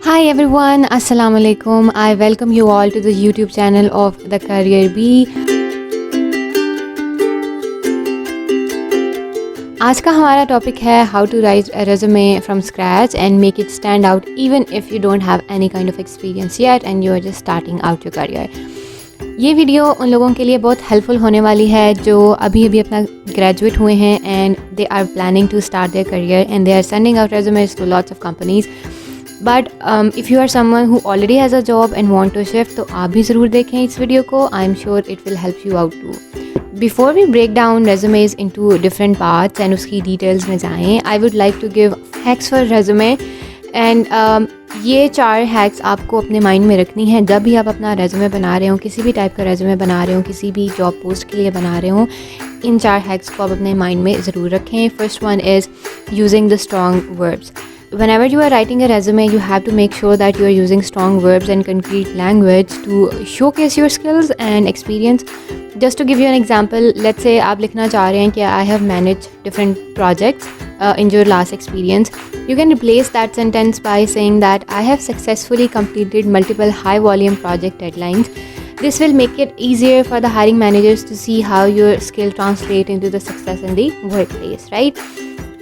Hi everyone, Assalamu alaikum. I welcome you all to the YouTube channel of The Career Bee. आज का हमारा topic है how to write a resume from scratch and make it stand out even if you don't have any kind of experience yet and you are just starting out your career. ये video उन लोगों के लिए बहुत helpful होने वाली है जो अभी अभी अपना ग्रेजुएट हुए हैं and they are planning to start their career and they are sending out resumes to lots of companies. But if you are someone who already has a job and want to shift तो आप भी ज़रूर देखें इस video को। I am sure it will help you out too. Before we break down resumes into different parts and उसकी details में जाएं, I would like to give hacks for resume and ये 4 हैक्स आपको अपने माइंड में रखनी है जब भी आप अपना रेज्यूमे बना रहे हो, किसी भी टाइप का रेज्यूमे बना रहे हो, किसी भी जॉब पोस्ट के लिए बना रहे हो। इन 4 हैक्स को आप अपने माइंड में ज़रूर रखें। First one is using the strong verbs. Whenever you are writing a resume, you have to make sure that you are using strong verbs and concrete language to showcase your skills and experience. Just to give you an example, let's say आप लिखना चाह रहे हैं कि I have managed different projects in your last experience. You can replace that sentence by saying that I have successfully completed multiple high volume project deadlines. This will make it easier for the hiring managers to see how your skill translate into the success in the workplace, right?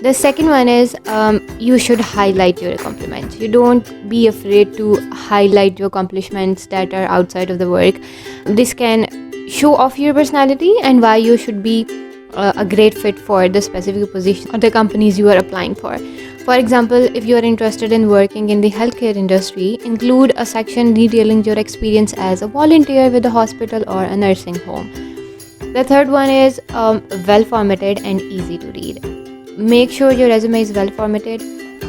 The second one is you should highlight your accomplishments. You don't be afraid to highlight your accomplishments that are outside of the work. This can show off your personality and why you should be a great fit for the specific position or the companies you are applying for. For example, if you are interested in working in the healthcare industry, include a section detailing your experience as a volunteer with a hospital or a nursing home. The third one is well formatted and easy to read. Make sure your resume is well formatted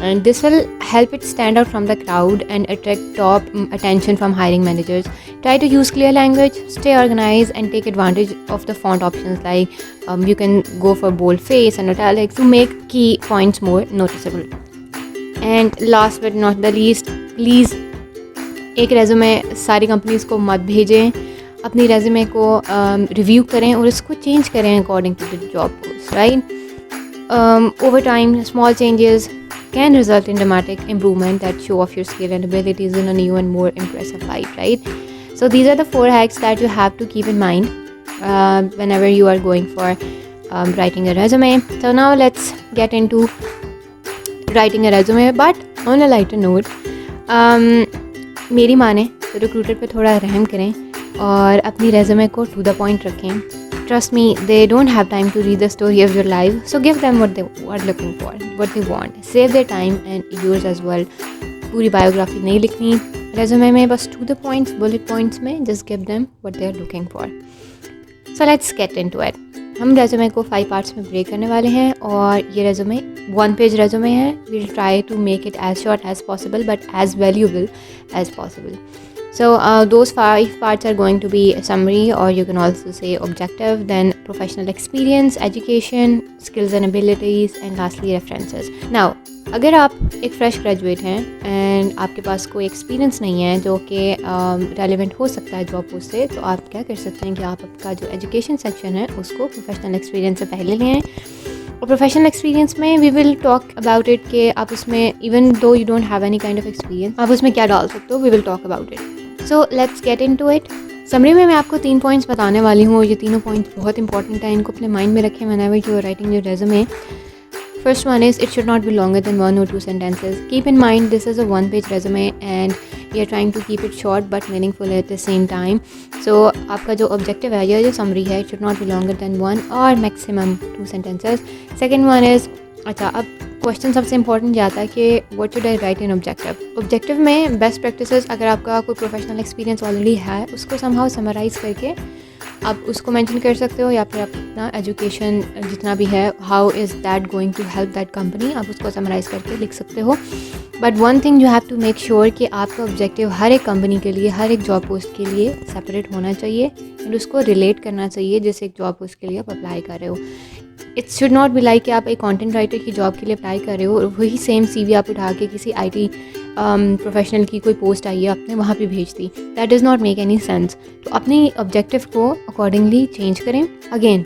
and this will help it stand out from the crowd and attract top attention from hiring managers. Try to use clear language, stay organized and take advantage of the font options like you can go for boldface and italics to make key points more noticeable. And last but not the least, please एक resume सारी companies को मत भेजें। अपनी resume को review करें और उसको चेंज करें according to the job post, right? Over time, small changes can result in dramatic improvement that show off your skill and abilities in an even more impressive light, right? So these are the 4 hacks that you have to keep in mind whenever you are going for writing a resume. So now let's get into writing a resume, but on a lighter note, मेरी माने तो recruiter पे थोड़ा रहम करें और अपनी resume को टू द पॉइंट रखें. Trust me, they don't have time to read the story of your life, so give them what they are looking for, what they want. Save their time and yours as well. पूरी biography नहीं लिखनी resume में, बस to the points, bullet points में just give them what they are looking for. So let's get into it. हम resume को 5 parts में break करने वाले हैं और ये रेज्यूमे 1 पेज रेज्यूमे है. We'll try to make it as short as possible but as valuable as possible. So those 5 parts are going to be a summary, or you can also say objective, then professional experience, education, skills and abilities, and lastly references. Now अगर आप एक fresh graduate हैं and आपके पास कोई experience नहीं है जो कि रेलिवेंट हो सकता है जॉब पोस्ट से, तो आप क्या कर सकते हैं कि आप आपका जो एजुकेशन सेक्शन है उसको प्रोफेशनल एक्सपीरियंस से पहले ले आएँ. और प्रोफेशनल एक्सपीरियंस में we will talk about it कि आप उसमें even though you don't have any kind of experience आप उसमें क्या डाल सकते हो. We will talk about it. So let's get into it. Summary में मैं आपको 3 पॉइंट्स बताने वाली हूँ और ये तीनों पॉइंट्स बहुत इंपॉर्टेंट हैं. इनको अपने माइंड में रखें whenever you are writing your resume. First one is it should not be longer than 1 or 2 sentences. Keep in mind this is a 1-page resume and we are trying to keep it short but meaningful at the same time. So आपका जो objective है या जो summary है, it should not be longer than 1 or maximum 2 sentences. Second one is अच्छा, अब question सबसे important जाता है कि what should I right in objective. Objective में बेस्ट प्रैक्टिसेस, अगर आपका कोई प्रोफेशनल एक्सपीरियंस ऑलरेडी है उसको समहाउ समराइज़ करके आप उसको मेंशन कर सकते हो, या फिर अपना एजुकेशन जितना भी है, how is that going to help that company, आप उसको समराइज़ करके लिख सकते हो. But one thing you have to make sure कि आपका ऑब्जेक्टिव हर एक कंपनी के लिए, हर एक जॉब पोस्ट के लिए सेपरेट होना चाहिए एंड उसको रिलेट करना चाहिए जिस एक जॉब पोस्ट के लिए आप अप्लाई कर रहे हो. It should not be like कि आप एक कंटेंट राइटर की जॉब के लिए अप्लाई कर रहे हो और वही सेम CV आप उठा के किसी IT प्रोफेशनल की कोई पोस्ट आई है आपने वहाँ पे भेज दी. That does not make any sense. तो अपनी ऑब्जेक्टिव को अकॉर्डिंगली चेंज करें. Again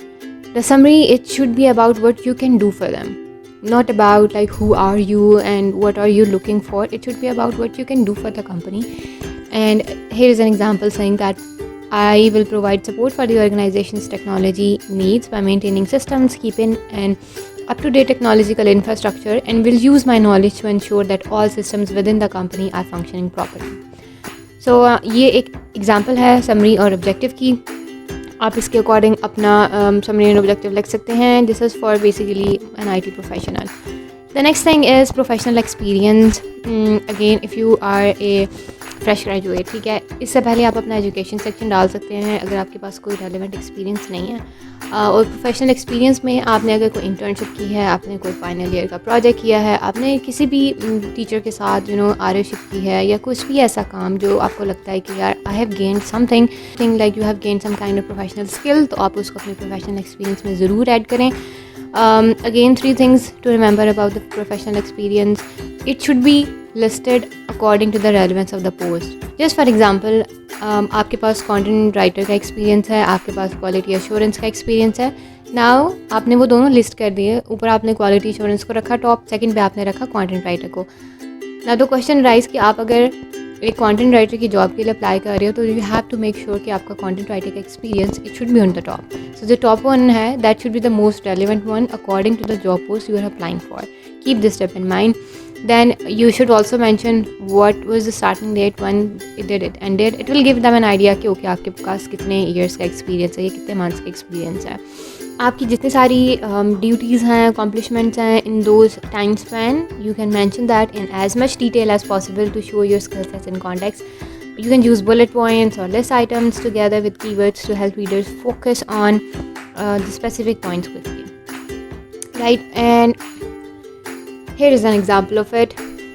the summary, it should be about what you can do for them. not about like who are you and what are you looking for. It should be about what you can do for the company. And here is an example saying that I will provide support for the organization's technology needs by maintaining systems, keeping an up-to-date technological infrastructure, and will use my knowledge to ensure that all systems within the company are functioning properly. So ये एक example है summary और objective की. आप इसके according अपना summary and objective लिख सकते हैं. This is for basically an IT professional. The next thing is professional experience. Again if you are a fresh graduate, ठीक है, इससे पहले आप अपना एजुकेशन सेक्शन डाल सकते हैं अगर आपके पास कोई रेलेवेंट एक्सपीरियंस नहीं है. और प्रोफेशनल एक्सपीरियंस में आपने अगर कोई इंटर्नशिप की है, आपने कोई फाइनल ईयर का प्रोजेक्ट किया है, आपने किसी भी टीचर के साथ आरशिप की है, या कुछ भी ऐसा काम जो आपको लगता है कि यार I have gained something like you have gained some kind of professional skill, तो आप उसको अपने प्रोफेशनल एक्सपीरियंस में ज़रूर ऐड करें. Again, 3 things to remember about the professional experience. It should be listed according to the relevance of the post. Just for example, आपके पास content writer का experience है, आपके पास क्वालिटी एश्योरेंस का एक्सपीरियंस है. Now आपने वो दोनों लिस्ट कर दिए. ऊपर आपने क्वालिटी एश्योरेंस को रखा टॉप, सेकंड पे आपने रखा कंटेंट राइटर को. ना तो क्वेश्चन राइज कि आप अगर एक कंटेंट राइटर की जॉब के लिए अप्लाई कर रहे हो तो you have to make sure कि आपका कंटेंट राइटर का experience it should be on the top. So जो टॉप वन है that should be the most relevant one according to the job post you are applying for. Keep this step in mind. Then you should also mention what was the starting date when it ended. It will give them an idea कि okay आपके पास कितने years का experience है या कितने months का experience है. आपकी जितनी सारी ड्यूटीज़ हैं, अकॉम्प्लिशमेंट्स हैं in those time span, you can mention that in as much detail as possible to show your skill sets in context. You can use bullet points or list items together with keywords to help readers focus on the specific points quickly. Right, and here is an example of it.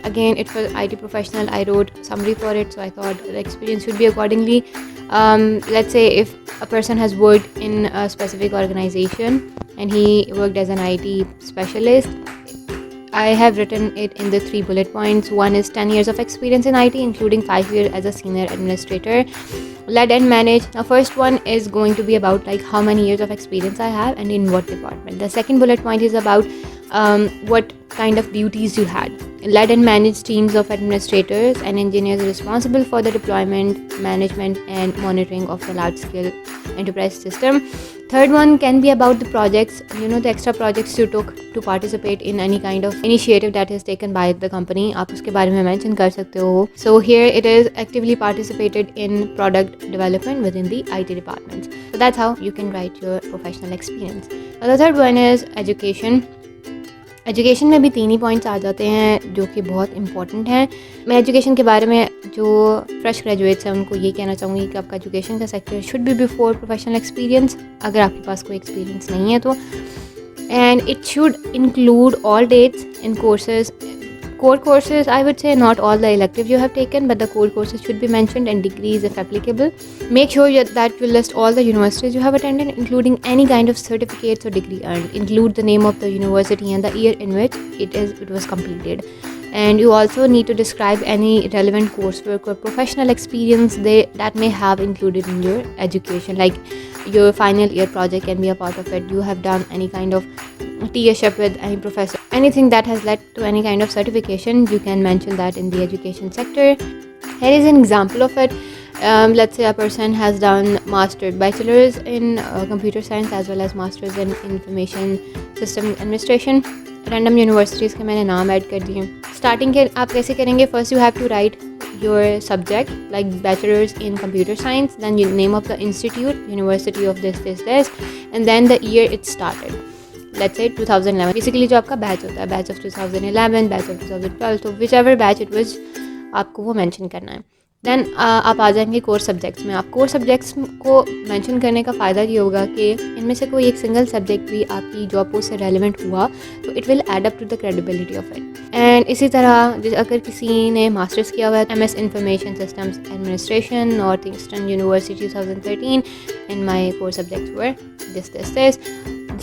Again, it was IT professional. I wrote summary for it, so I thought the experience should be accordingly. Let's say if a person has worked in a specific organization and he worked as an IT specialist, I have written it in the 3 bullet points. One is 10 years of experience in IT, including 5 years as a senior administrator. Led and managed. Now, first one is going to be about like how many years of experience I have and in what department. The second bullet point is about what kind of duties you had. Led and managed teams of administrators and engineers responsible for the deployment, management and monitoring of the large-scale enterprise system. Third one can be about the projects, the extra projects you took to participate in any kind of initiative that is taken by the company. आप उसके बारे में mention कर सकते हो. So here it is actively participated in product development within the IT departments. So that's how you can write your professional experience. Now the third one is education. Education में भी 3 ही points आ जाते हैं जो कि बहुत इंपॉर्टेंट हैं. मैं education के बारे में जो फ्रेश ग्रेजुएट्स हैं उनको ये कहना चाहूँगी कि आपका एजुकेशन का sector should be before professional experience, अगर आपके पास कोई एक्सपीरियंस नहीं है तो. And it should include all dates in courses. Core courses, I would say not all the electives you have taken, but the core courses should be mentioned and degrees if applicable. Make sure that you list all the universities you have attended, including any kind of certificates or degree earned. Include the name of the university and the year in which it was completed. And you also need to describe any relevant coursework or professional experience that may have included in your education. Like your final year project can be a part of it. You have done any kind of TAship with any professor. Anything that has led to any kind of certification, you can mention that in the education sector. Here is an example of it. Let's say a person has done bachelor's in computer science as well as master's in information system administration. Random universities के मैंने नाम add कर दिए. Starting के आप कैसे करेंगे? First you have to write your subject, like bachelor's in computer science, then the name of the institute, university of this, and then the year it started. Let's say 2011. Basically जो आपका batch होता है, batch of 2011, batch of 2012, तो which ever batch it was आपको वो mention करना है. Then आप आ जाएंगे कोर सब्जेक्ट्स में. आप कोर सब्जेक्ट्स को मेंशन करने का फ़ायदा ये होगा कि इनमें से कोई एक सिंगल सब्जेक्ट भी आपकी जॉब पोस्ट से रेलिवेंट हुआ तो it will add up to the credibility of it. And इसी तरह अगर किसी ने मास्टर्स किया हुआ है MS इंफॉर्मेशन सिस्टम्स एडमिनिस्ट्रेशन और Kingston University 2013 and my core subjects were this.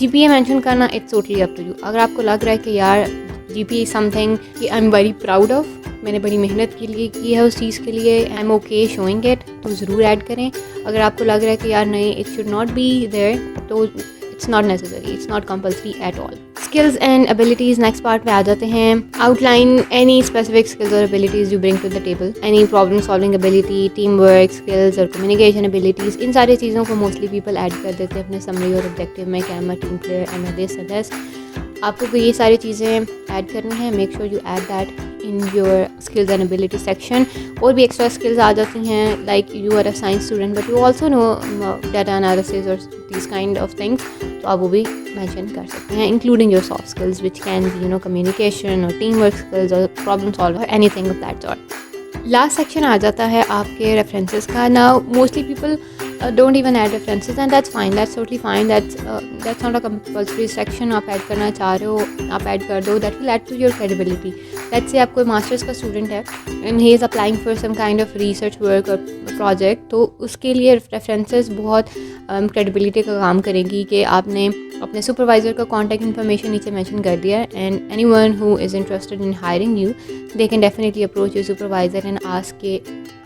GPA mention करना it's totally up to you. अगर आपको लग रहा है कि यार GPA समथिंग कि I am very proud of, मैंने बड़ी मेहनत के लिए की है उस चीज़ के लिए, I am okay showing it, तो ज़रूर ऐड करें. अगर आपको लग रहा है कि यार नहीं it should not be there तो it's not necessary, it's not compulsory at all. Skills and abilities next part में आ जाते हैं. आउटलाइन एनी स्पेसिफिक स्किल्स और abilities you bring to the table. Any problem solving ability, team work skills और communication abilities, इन सारी चीज़ों को मोस्टली पीपल ऐड कर देते हैं अपने समरी और ऑब्जेक्टिव में कि I am a team player, I am this and this. आपको ये सारी चीज़ें ऐड करनी है. Make sure you add that in your skills and ability section. और भी एक्स्ट्रा स्किल्स आ जाती हैं, like you are a science student but you also know data analysis और दिस काइंड ऑफ थिंग्स, तो आप वो भी मेंशन कर सकते हैं, including your soft skills which can be communication और टीम वर्क स्किल्स और problem solver, anything of that sort. Last section आ जाता है आपके रेफरेंसेस का. Now mostly people don't even add references and that's fine, that's totally fine, that's not a compulsory section. आप add करना चाह रहे हो आप ऐड कर दो. that will add to your credibility. let's say आप कोई मास्टर्स का स्टूडेंट है and he is applying for some kind of research work और project, तो उसके लिए रेफरेंसेस बहुत credibility का काम करेंगी कि आपने अपने सुपरवाइज़र का कॉन्टैक्ट इन्फॉर्मेशन नीचे मेंशन कर दिया है. And any one who is interested in hiring you, they can definitely approach your supervisor and ask के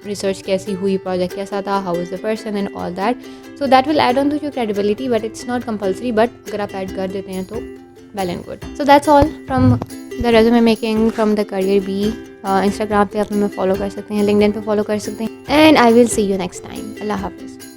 रिसर्च कैसी हुई, प्रोजेक्ट कैसा था, how is the person and all that. So that will add on to your credibility, but it's not compulsory. But अगर आप ऐड कर देते हैं तो well and good. So that's all from the resume making from the career B. Instagram पे आप हमें फॉलो कर सकते हैं, लिंक्डइन पे फॉलो कर सकते हैं. And I will see you next time. अल्लाह हाफिज़.